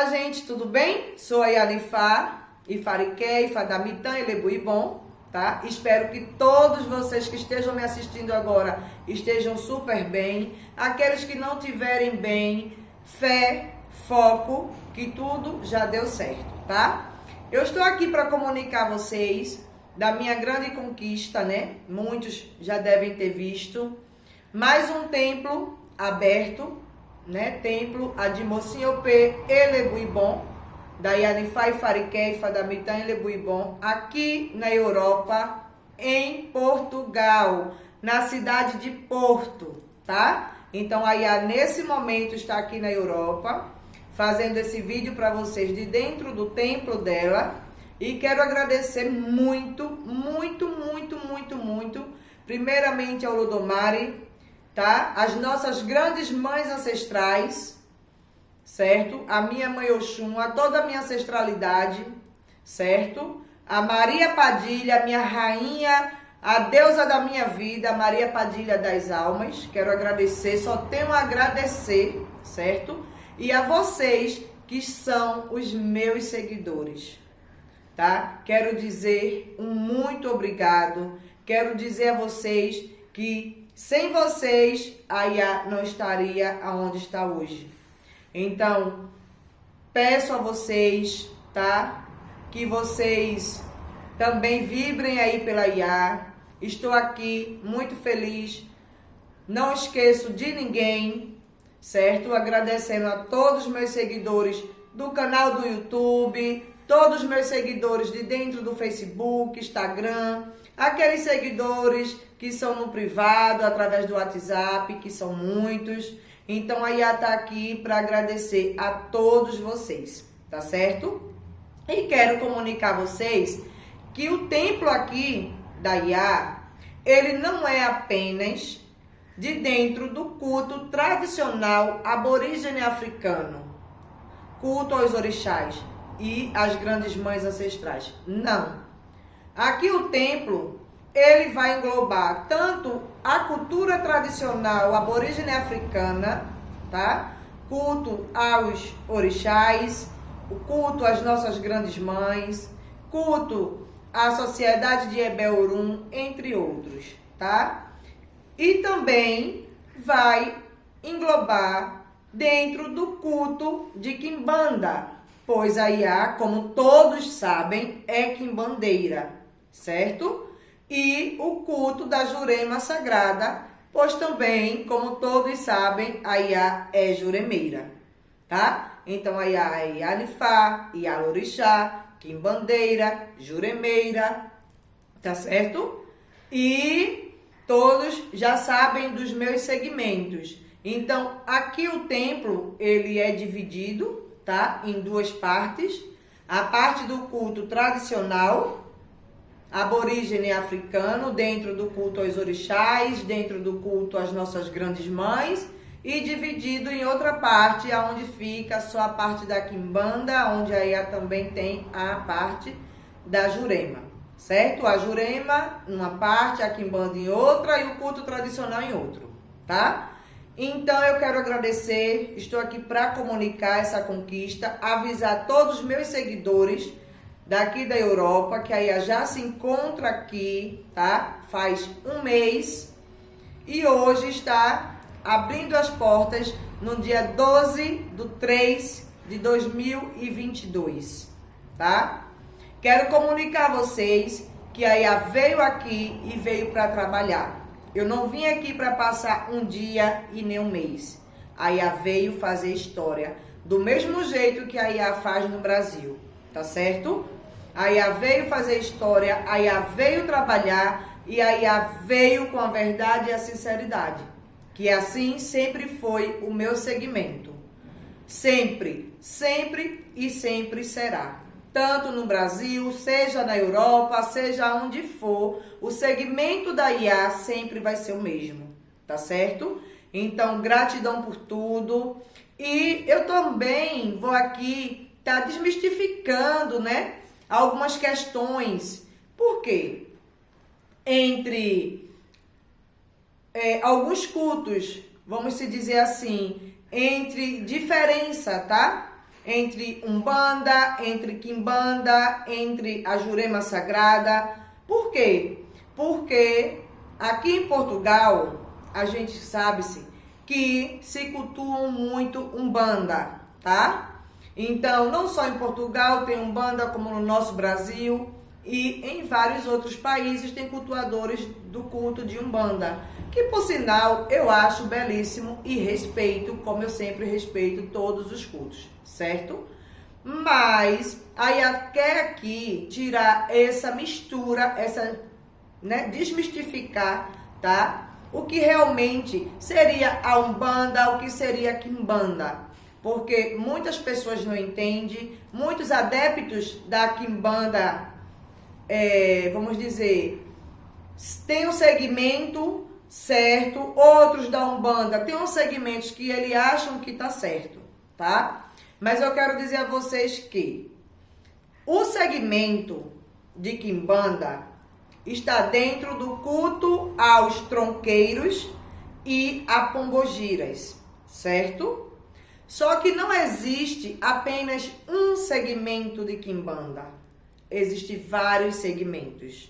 Olá, gente, tudo bem? Sou a Yanifá, Ifariqué, Ifadamitã, Elebuibom, tá? Espero que todos vocês que estejam me assistindo agora estejam super bem. Aqueles que não estiverem bem, fé, foco, que tudo já deu certo, tá? Eu estou aqui para comunicar a vocês da minha grande conquista, né? Muitos já devem ter visto. Mais um templo aberto, né? Templo Adimocinhopê Elebuibom, da Yanifá Ifariqué Ifadamitã Elebuibom, aqui na Europa, em Portugal, na cidade de Porto, tá? Então a Iá nesse momento está aqui na Europa, fazendo esse vídeo para vocês de dentro do templo dela. E quero agradecer muito, primeiramente ao Lodomari, tá? As nossas grandes mães ancestrais, certo? A minha mãe Oxum, a toda a minha ancestralidade, certo? A Maria Padilha, minha rainha, a deusa da minha vida, Maria Padilha das almas. Quero agradecer, só tenho a agradecer, certo? E a vocês que são os meus seguidores, tá? Quero dizer um muito obrigado. Quero dizer a vocês que sem vocês, a Iá não estaria aonde está hoje. Então, peço a vocês, tá? Que vocês também vibrem aí pela Iá. Estou aqui muito feliz. Não esqueço de ninguém, certo? Agradecendo a todos os meus seguidores do canal do YouTube, todos os meus seguidores de dentro do Facebook, Instagram, aqueles seguidores que são no privado, através do WhatsApp, que são muitos. Então a Iá tá aqui para agradecer a todos vocês, tá certo? E quero comunicar a vocês que o templo aqui da Iá, ele não é apenas de dentro do culto tradicional aborígene africano, culto aos orixás e às grandes mães ancestrais. Não. Aqui o templo, ele vai englobar tanto a cultura tradicional aborígene africana, tá? Culto aos orixás, o culto às nossas grandes mães, culto à sociedade de Ebé-Orum, entre outros, tá? E também vai englobar dentro do culto de Quimbanda, pois a Iá, como todos sabem, é quimbandeira, certo? E o culto da Jurema Sagrada, pois também, como todos sabem, a Iá é juremeira, tá? Então a Iá é Yanifá, Ialorixá, quimbandeira, juremeira, tá certo? E todos já sabem dos meus segmentos. Então, aqui o templo, ele é dividido, tá? Em duas partes. A parte do culto tradicional, aborígene africano, dentro do culto aos orixás, dentro do culto às nossas grandes mães, e dividido em outra parte, onde fica só a parte da quimbanda, onde aí também tem a parte da jurema, certo? A jurema em uma parte, a quimbanda em outra e o culto tradicional em outro, tá? Então eu quero agradecer, estou aqui para comunicar essa conquista, avisar todos os meus seguidores daqui da Europa, que a Iá já se encontra aqui, tá? Faz um mês e hoje está abrindo as portas no dia 12/3/2022, tá? Quero comunicar a vocês que a Iá veio aqui e veio para trabalhar. Eu não vim aqui para passar um dia e nem um mês. A Iá veio fazer história, do mesmo jeito que a Iá faz no Brasil, tá certo? A Iá veio fazer história, a Iá veio trabalhar e a Iá veio com a verdade e a sinceridade. Que assim sempre foi o meu segmento. Sempre, sempre e sempre será. Tanto no Brasil, seja na Europa, seja onde for, o segmento da Iá sempre vai ser o mesmo, tá certo? Então, gratidão por tudo. E eu também vou aqui tá desmistificando, né, algumas questões. Por quê? Entre alguns cultos, vamos se dizer assim, entre diferença, tá? entre Umbanda, entre Quimbanda, entre a Jurema Sagrada. Por quê? Porque aqui em Portugal, a gente sabe-se que se cultuam muito Umbanda, tá? Então, não só em Portugal tem Umbanda, como no nosso Brasil e em vários outros países tem cultuadores do culto de Umbanda, que por sinal eu acho belíssimo e respeito, como eu sempre respeito todos os cultos, certo? Mas aí quer aqui tirar essa mistura, desmistificar, tá? O que realmente seria a Umbanda, o que seria a Quimbanda. Porque muitas pessoas não entendem, muitos adeptos da Quimbanda, vamos dizer, tem um segmento certo, outros da Umbanda tem uns segmentos que eles acham que tá certo, tá? Mas eu quero dizer a vocês que o segmento de Quimbanda está dentro do culto aos tronqueiros e a pombogiras, certo? Só que não existe apenas um segmento de Quimbanda. Existem vários segmentos.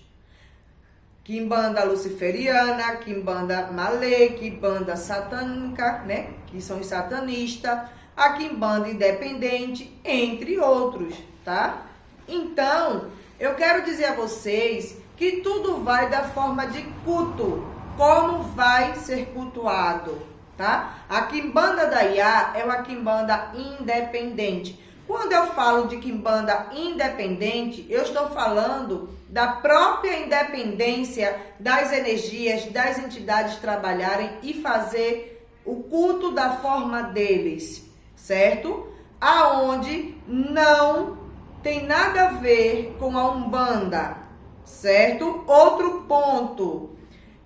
Quimbanda luciferiana, Quimbanda malê, Quimbanda satânica, né? Que são os satanistas, a Quimbanda independente, entre outros, tá? Então, eu quero dizer a vocês que tudo vai da forma de culto, como vai ser cultuado, tá? A Quimbanda da Iá é uma Quimbanda independente. Quando eu falo de Quimbanda independente, eu estou falando da própria independência das energias, das entidades trabalharem e fazer o culto da forma deles, certo? Aonde não tem nada a ver com a Umbanda, certo? Outro ponto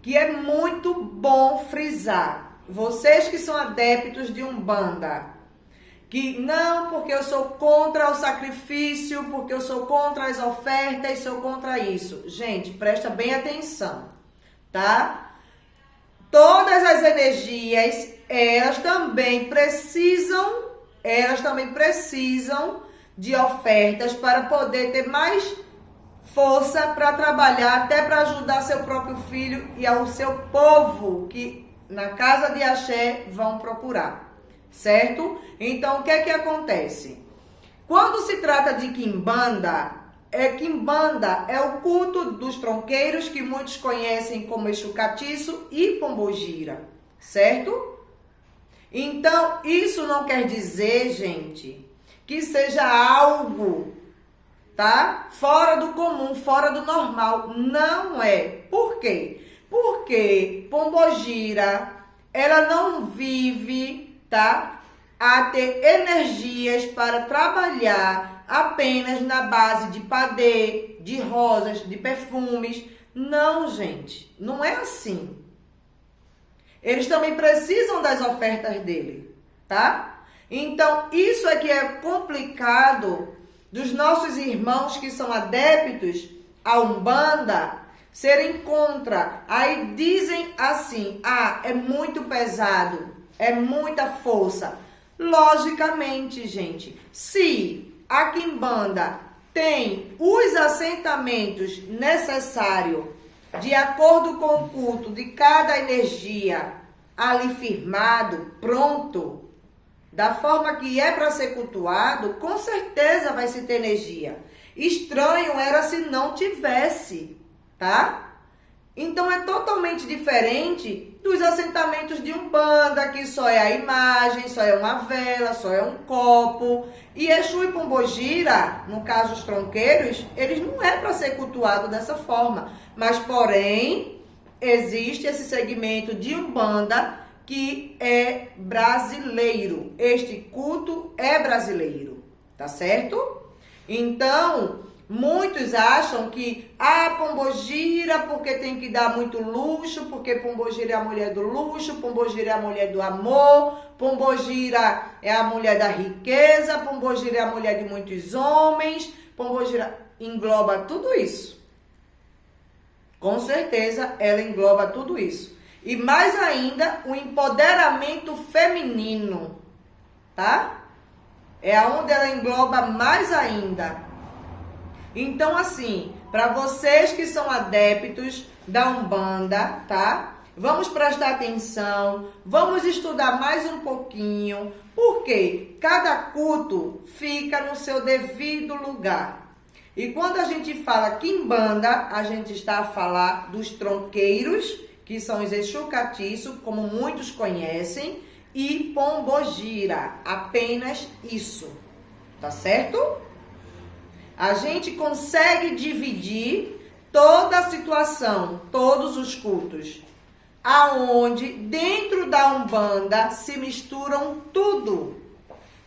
que é muito bom frisar. Vocês que são adeptos de Umbanda, que não, porque eu sou contra o sacrifício, porque eu sou contra as ofertas, sou contra isso. Gente, presta bem atenção, tá? Todas as energias, elas também precisam de ofertas para poder ter mais força para trabalhar, até para ajudar seu próprio filho e ao seu povo que na casa de Axé vão procurar, certo? Então, o que é que acontece? Quando se trata de Quimbanda é o culto dos tronqueiros, que muitos conhecem como Exu Catiço e Pombogira, certo? Então, isso não quer dizer, gente, que seja algo, tá? Fora do comum, fora do normal. Não é. Por quê? Porque Pombogira, ela não vive, tá? A ter energias para trabalhar apenas na base de padê, de rosas, de perfumes. Não, gente. Não é assim. Eles também precisam das ofertas dele, tá? Então, isso é que é complicado dos nossos irmãos que são adeptos à Umbanda serem contra. Aí dizem assim, é muito pesado, é muita força. Logicamente, gente, se a Quimbanda tem os assentamentos necessários de acordo com o culto de cada energia ali firmado, pronto, da forma que é para ser cultuado, com certeza vai se ter energia. Estranho era se não tivesse, tá? Então é totalmente diferente dos assentamentos de Umbanda, que só é a imagem, só é uma vela, só é um copo. E Exu e Pombogira, no caso os tronqueiros, eles não é para ser cultuado dessa forma. Mas, porém, existe esse segmento de Umbanda que é brasileiro. Este culto é brasileiro, tá certo? Então, muitos acham que Pombogira porque tem que dar muito luxo, porque Pombogira é a mulher do luxo, Pombogira é a mulher do amor, Pombogira é a mulher da riqueza, Pombogira é a mulher de muitos homens, Pombogira engloba tudo isso. Com certeza ela engloba tudo isso. E mais ainda, o empoderamento feminino, tá? É aonde ela engloba mais ainda. Então, assim, para vocês que são adeptos da Umbanda, tá? Vamos prestar atenção, vamos estudar mais um pouquinho, porque cada culto fica no seu devido lugar. E quando a gente fala quimbanda, a gente está a falar dos tronqueiros, que são os Exu Catiço, como muitos conhecem, e Pombogira, apenas isso, tá certo? A gente consegue dividir toda a situação, todos os cultos, aonde dentro da Umbanda se misturam tudo,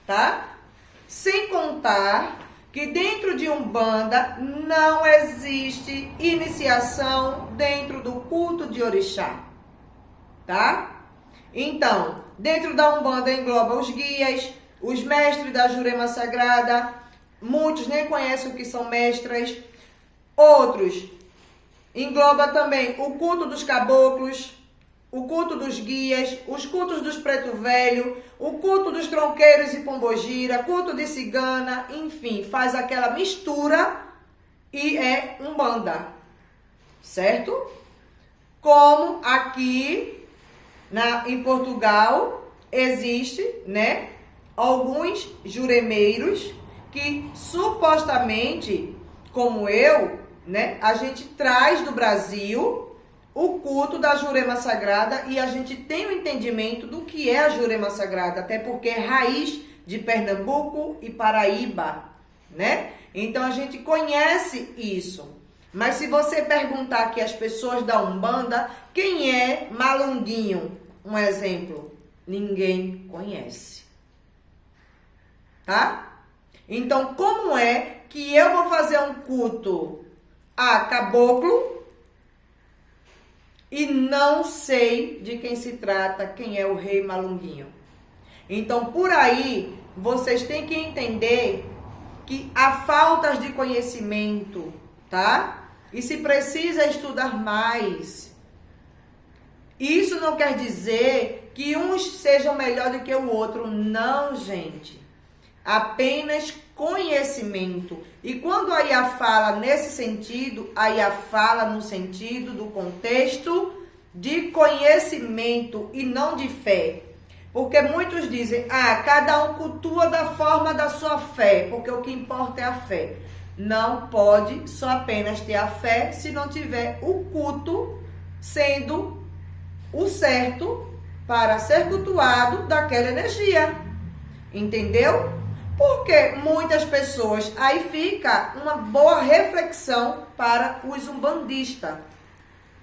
tá? Sem contar que dentro de Umbanda não existe iniciação dentro do culto de Orixá, tá? Então, dentro da Umbanda engloba os guias, os mestres da Jurema Sagrada, muitos nem conhecem o que são mestras, outros engloba também o culto dos caboclos, o culto dos guias, os cultos dos preto velho, o culto dos tronqueiros e pombogira, culto de cigana, enfim, faz aquela mistura e é Umbanda, certo? Como aqui em Portugal existe, né, alguns juremeiros que supostamente, como eu, né, a gente traz do Brasil o culto da Jurema Sagrada e a gente tem o entendimento do que é a Jurema Sagrada, até porque é raiz de Pernambuco e Paraíba, né? Então a gente conhece isso. Mas se você perguntar aqui às pessoas da Umbanda, quem é Malunguinho? Um exemplo, ninguém conhece. Tá? Então como é que eu vou fazer um culto a caboclo e não sei de quem se trata, quem é o rei Malunguinho? Então, por aí, vocês têm que entender que há faltas de conhecimento, tá? E se precisa estudar mais. Isso não quer dizer que uns sejam melhor do que o outro, não, gente. Apenas conhecimento. E quando a Ia fala nesse sentido, a Ia fala no sentido do contexto de conhecimento e não de fé. Porque muitos dizem, cada um cultua da forma da sua fé, porque o que importa é a fé. Não pode só apenas ter a fé se não tiver o culto sendo o certo para ser cultuado daquela energia. Entendeu? Porque muitas pessoas, aí fica uma boa reflexão para os umbandistas,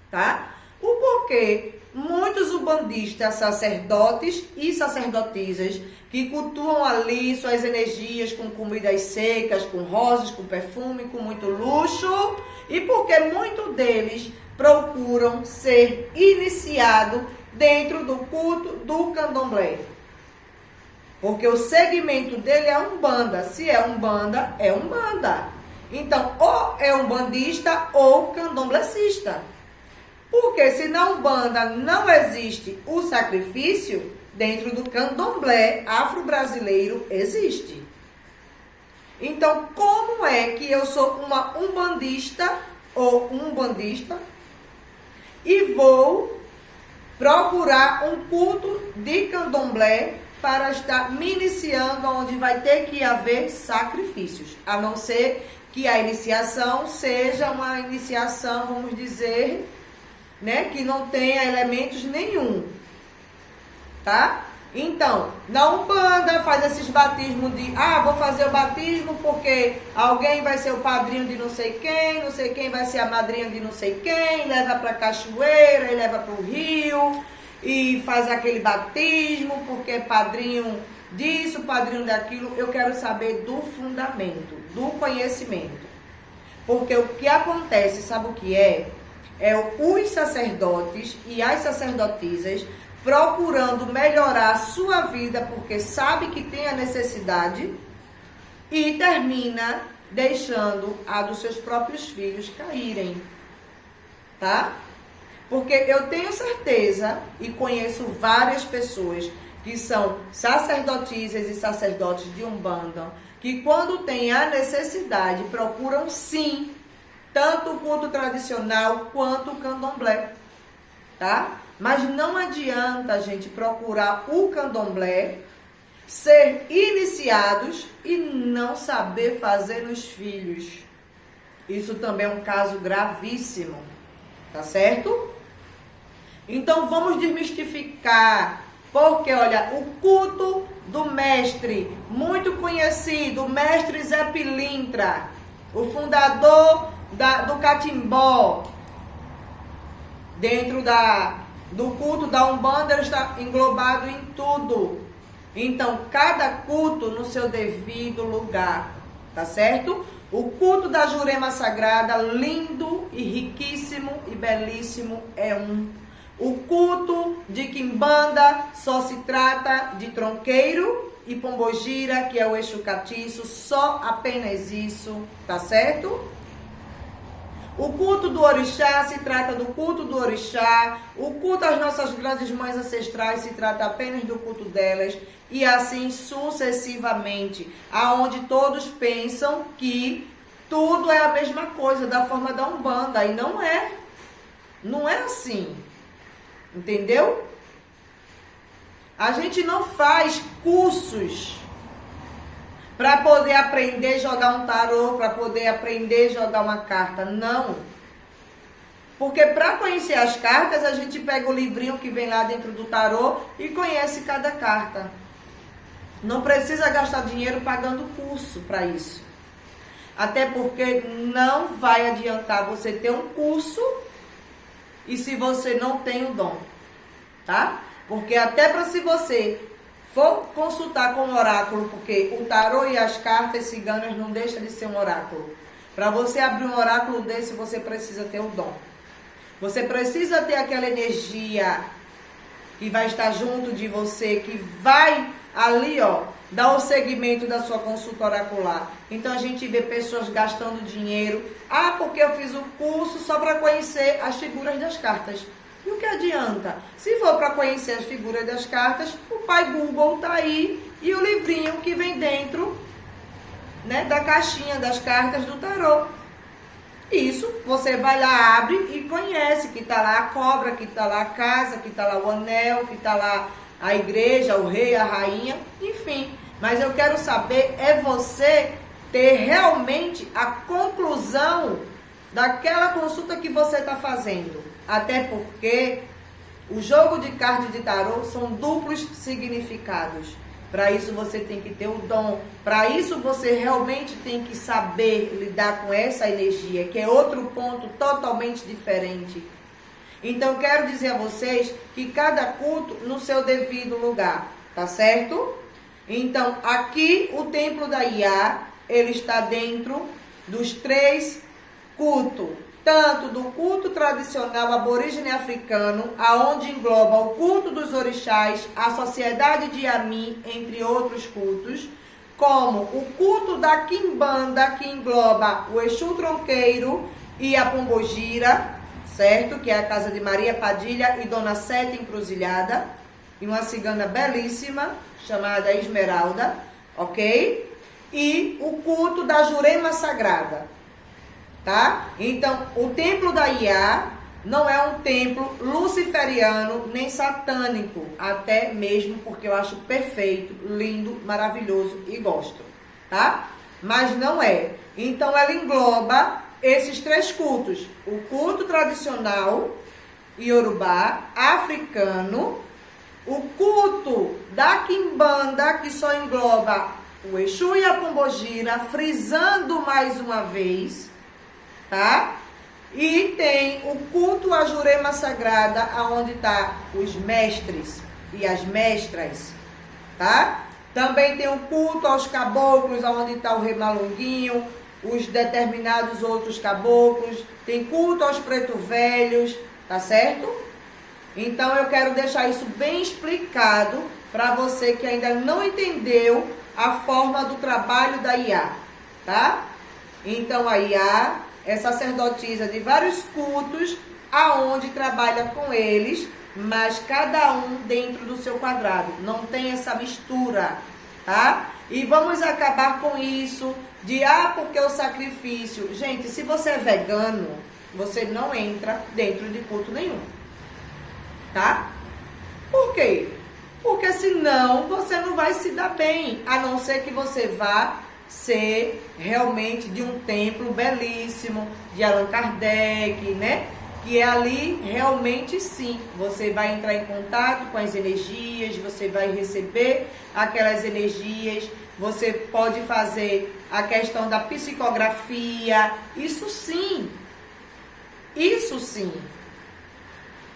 tá? O porquê muitos umbandistas, sacerdotes e sacerdotisas, que cultuam ali suas energias com comidas secas, com rosas, com perfume, com muito luxo, e porque muitos deles procuram ser iniciados dentro do culto do candomblé. Porque o segmento dele é Umbanda. Se é Umbanda, é Umbanda. Então, ou é umbandista ou candomblessista. Porque se na Umbanda não existe o sacrifício, dentro do candomblé afro-brasileiro existe. Então, como é que eu sou uma umbandista ou umbandista e vou procurar um culto de candomblé para estar me iniciando, onde vai ter que haver sacrifícios, a não ser que a iniciação seja uma iniciação, vamos dizer, né, que não tenha elementos nenhum, tá? Então, na Umbanda faz esses batismos de, vou fazer o batismo porque alguém vai ser o padrinho de não sei quem vai ser a madrinha de não sei quem, leva para cachoeira e leva para o rio, e faz aquele batismo porque é padrinho disso, padrinho daquilo. Eu quero saber do fundamento, do conhecimento. Porque o que acontece, sabe o que é? É os sacerdotes e as sacerdotisas procurando melhorar a sua vida porque sabe que tem a necessidade e termina deixando a dos seus próprios filhos caírem, tá? Porque eu tenho certeza e conheço várias pessoas que são sacerdotisas e sacerdotes de Umbanda, que quando tem a necessidade procuram sim, tanto o culto tradicional quanto o candomblé, tá? Mas não adianta a gente procurar o candomblé, ser iniciados e não saber fazer nos filhos. Isso também é um caso gravíssimo, tá certo? Então vamos desmistificar, porque olha, o culto do mestre, muito conhecido, o mestre Zé Pilintra, o fundador do catimbó, dentro do culto da Umbanda, ele está englobado em tudo. Então, cada culto no seu devido lugar, tá certo? O culto da Jurema Sagrada, lindo e riquíssimo e belíssimo, é um. O culto de Quimbanda só se trata de tronqueiro e pombogira, que é o Exu Catiço, só apenas isso, tá certo? O culto do orixá se trata do culto do orixá, o culto às nossas grandes mães ancestrais se trata apenas do culto delas, e assim sucessivamente, aonde todos pensam que tudo é a mesma coisa, da forma da Umbanda, e não é. Não é assim. Entendeu? A gente não faz cursos para poder aprender a jogar um tarô, para poder aprender a jogar uma carta. Não. Porque para conhecer as cartas, a gente pega o livrinho que vem lá dentro do tarô e conhece cada carta. Não precisa gastar dinheiro pagando curso para isso. Até porque não vai adiantar você ter um curso e se você não tem o dom, tá? Porque até para se você for consultar com o oráculo, porque o tarô e as cartas ciganas não deixa de ser um oráculo. Para você abrir um oráculo desse, você precisa ter o dom. Você precisa ter aquela energia que vai estar junto de você, que vai ali, ó, dar o segmento da sua consulta oracular. Então a gente vê pessoas gastando dinheiro. Ah, porque eu fiz o curso só para conhecer as figuras das cartas. E o que adianta? Se for para conhecer as figuras das cartas, o pai Google tá aí e o livrinho que vem dentro, né, da caixinha das cartas do tarô. Isso, você vai lá, abre e conhece que tá lá a cobra, que tá lá a casa, que tá lá o anel, que tá lá a igreja, o rei, a rainha, enfim. Mas eu quero saber é você ter realmente a conclusão daquela consulta que você está fazendo. Até porque o jogo de cartas de tarô são duplos significados. Para isso você tem que ter o dom. Para isso você realmente tem que saber lidar com essa energia, que é outro ponto totalmente diferente. Então quero dizer a vocês que cada culto no seu devido lugar, tá certo? Então aqui o templo da Iá, ele está dentro dos 3 cultos. Tanto do culto tradicional aborígene africano, aonde engloba o culto dos orixás, a sociedade de Yami, entre outros cultos, como o culto da Quimbanda, que engloba o Exu Tronqueiro e a Pombogira, certo? Que é a casa de Maria Padilha e Dona Sete Encruzilhada, e uma cigana belíssima, chamada Esmeralda, ok? E o culto da Jurema Sagrada. Tá? Então, o templo da Iá não é um templo luciferiano nem satânico, até mesmo porque eu acho perfeito, lindo, maravilhoso e gosto, tá? Mas não é. Então, ela engloba esses 3 cultos: o culto tradicional iorubá, africano, o culto da Quimbanda, que só engloba o Exu e a Pombogira, frisando mais uma vez, tá? E tem o culto à Jurema Sagrada, aonde tá os mestres e as mestras, tá? Também tem o culto aos caboclos, aonde tá o Rei Malunguinho, os determinados outros caboclos. Tem culto aos preto velhos, tá certo? Então eu quero deixar isso bem explicado para você que ainda não entendeu a forma do trabalho da Iá, tá? Então a Iá é sacerdotisa de vários cultos, aonde trabalha com eles mas cada um dentro do seu quadrado. Não tem essa mistura, tá? E vamos acabar com isso de, porque o sacrifício... Gente, se você é vegano, você não entra dentro de culto nenhum, tá? Por quê? Porque senão você não vai se dar bem, a não ser que você vá ser realmente de um templo belíssimo, de Allan Kardec, né? Que é ali, realmente sim, você vai entrar em contato com as energias, você vai receber aquelas energias, você pode fazer a questão da psicografia, isso sim,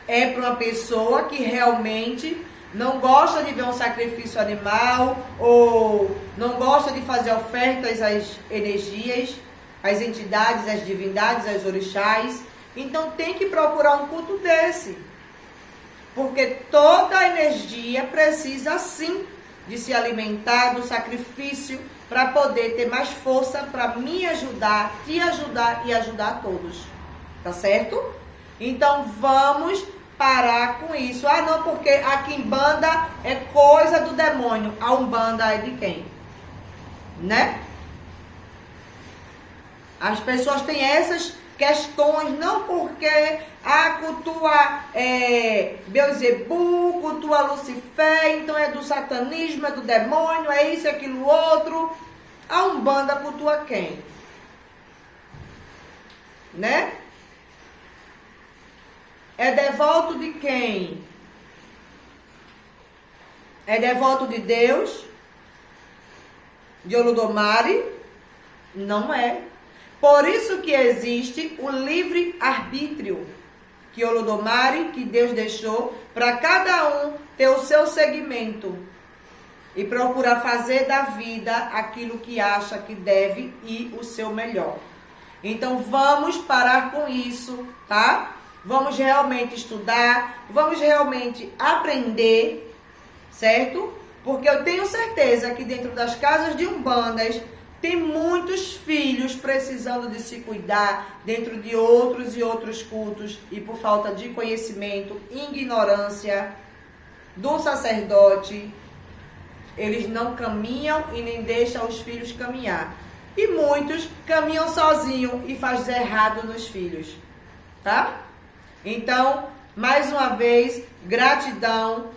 é para uma pessoa que realmente não gosta de ver um sacrifício animal ou não gosta de fazer ofertas às energias, às entidades, às divindades, às orixás. Então tem que procurar um culto desse, porque toda energia precisa sim de se alimentar do sacrifício para poder ter mais força para me ajudar, te ajudar e ajudar a todos, tá certo? Então vamos parar com isso. Não, porque a quimbanda é coisa do demônio, a umbanda é de quem? Né? As pessoas têm essas questões, não porque cultua Beelzebub, cultua Lucifer, então é do satanismo, é do demônio, é isso, é aquilo outro. A umbanda cultua quem? Né? É devoto de quem? É devoto de Deus? De Olodumare? Não é. Por isso que existe o livre-arbítrio que Olodumare, que Deus deixou para cada um ter o seu segmento e procurar fazer da vida aquilo que acha que deve e o seu melhor. Então vamos parar com isso, tá? Vamos realmente estudar, vamos realmente aprender, certo? Porque eu tenho certeza que dentro das casas de umbandas tem muitos filhos precisando de se cuidar dentro de outros e outros cultos e por falta de conhecimento, ignorância do sacerdote, eles não caminham e nem deixam os filhos caminhar. E muitos caminham sozinhos e fazem errado nos filhos, tá? Então, mais uma vez, gratidão,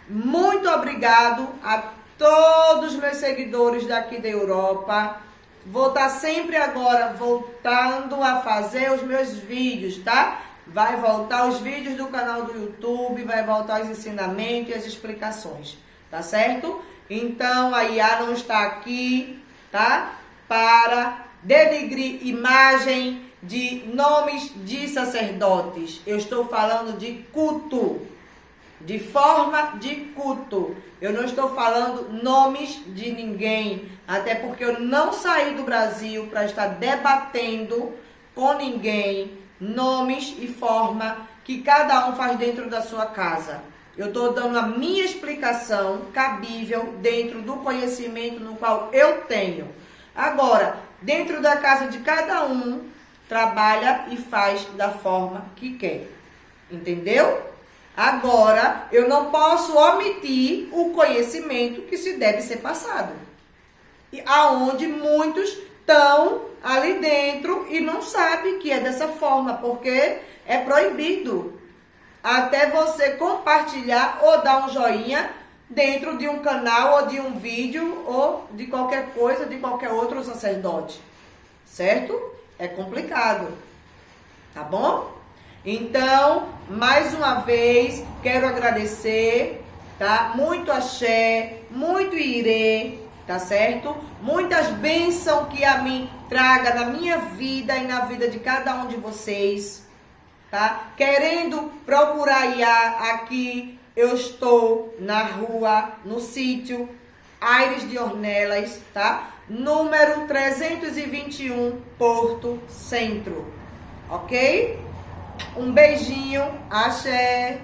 muito obrigado a todos os meus seguidores daqui da Europa. Vou estar sempre agora voltando a fazer os meus vídeos, tá? Vai voltar os vídeos do canal do YouTube, vai voltar os ensinamentos e as explicações, tá certo? Então, a Iá não está aqui, tá? Para denegrir imagem de nomes de sacerdotes. Eu estou falando de culto, de forma de culto. Eu não estou falando nomes de ninguém, até porque eu não saí do Brasil para estar debatendo com ninguém nomes e forma que cada um faz dentro da sua casa. Eu estou dando a minha explicação cabível dentro do conhecimento no qual eu tenho. Agora, dentro da casa de cada um, trabalha e faz da forma que quer. Entendeu? Agora, eu não posso omitir o conhecimento que se deve ser passado. E aonde muitos estão ali dentro e não sabem que é dessa forma, porque é proibido. Até você compartilhar ou dar um joinha dentro de um canal ou de um vídeo ou de qualquer coisa, de qualquer outro sacerdote. Certo? É complicado. Tá bom? Então, mais uma vez, quero agradecer, tá? Muito axé, muito irê, tá certo? Muitas bênçãos que a mim traga na minha vida e na vida de cada um de vocês, tá? Querendo procurar Iá aqui, eu estou na rua, no sítio Aires de Ornelas, tá? Número 321, Porto Centro, ok? Um beijinho, axé!